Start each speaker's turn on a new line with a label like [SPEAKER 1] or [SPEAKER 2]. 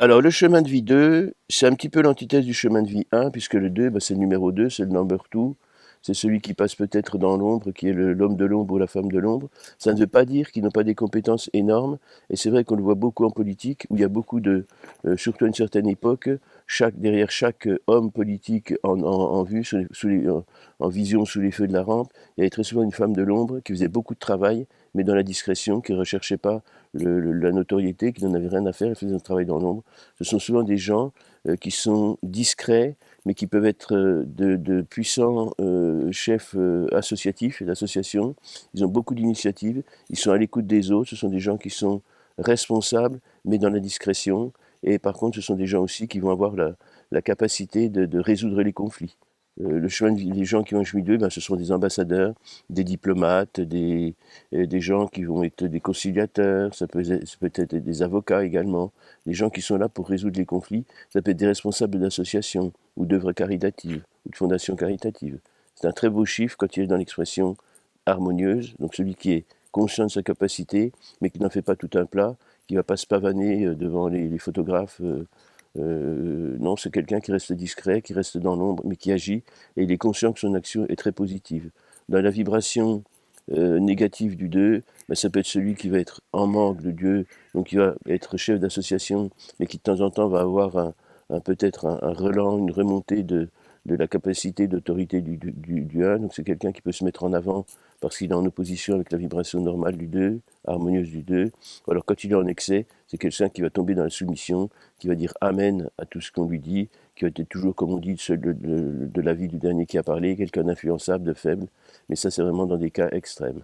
[SPEAKER 1] Alors le chemin de vie 2, c'est un petit peu l'antithèse du chemin de vie 1, puisque le 2, bah, c'est le numéro 2, c'est le number 2. C'est celui qui passe peut-être dans l'ombre, qui est l'homme de l'ombre ou la femme de l'ombre. Ça ne veut pas dire qu'ils n'ont pas des compétences énormes. Et c'est vrai qu'on le voit beaucoup en politique, où il y a beaucoup de, surtout à une certaine époque, derrière chaque homme politique en vue, en vision sous les feux de la rampe, il y avait très souvent une femme de l'ombre qui faisait beaucoup de travail, mais dans la discrétion, qui ne recherchait pas la notoriété, qui n'en avait rien à faire, elle faisait un travail dans l'ombre. Ce sont souvent des gens qui sont discrets, mais qui peuvent être de puissants chefs associatifs et d'associations. Ils ont beaucoup d'initiatives, ils sont à l'écoute des autres, ce sont des gens qui sont responsables, mais dans la discrétion. Et par contre, ce sont des gens aussi qui vont avoir la capacité de résoudre les conflits. Les gens qui ont joué d'eux, ben, ce sont des ambassadeurs, des diplomates, des gens qui vont être des conciliateurs, ça peut être des avocats également, des gens qui sont là pour résoudre les conflits, ça peut être des responsables d'associations ou d'œuvres caritatives ou de fondations caritatives. C'est un très beau chiffre quand il est dans l'expression harmonieuse, donc celui qui est conscient de sa capacité, mais qui n'en fait pas tout un plat, qui ne va pas se pavaner devant les photographes. Non, c'est quelqu'un qui reste discret, qui reste dans l'ombre, mais qui agit, et il est conscient que son action est très positive. Dans la vibration négative du 2, ben, ça peut être celui qui va être en manque de Dieu, donc qui va être chef d'association, mais qui de temps en temps va avoir peut-être un relan, une remontée de la capacité d'autorité du 1. Donc c'est quelqu'un qui peut se mettre en avant parce qu'il est en opposition avec la vibration normale du 2, harmonieuse du 2. Alors quand il est en excès, c'est quelqu'un qui va tomber dans la soumission, qui va dire Amen à tout ce qu'on lui dit, qui va être toujours, comme on dit, de l'avis du dernier qui a parlé, quelqu'un d'influençable, de faible. Mais ça, c'est vraiment dans des cas extrêmes.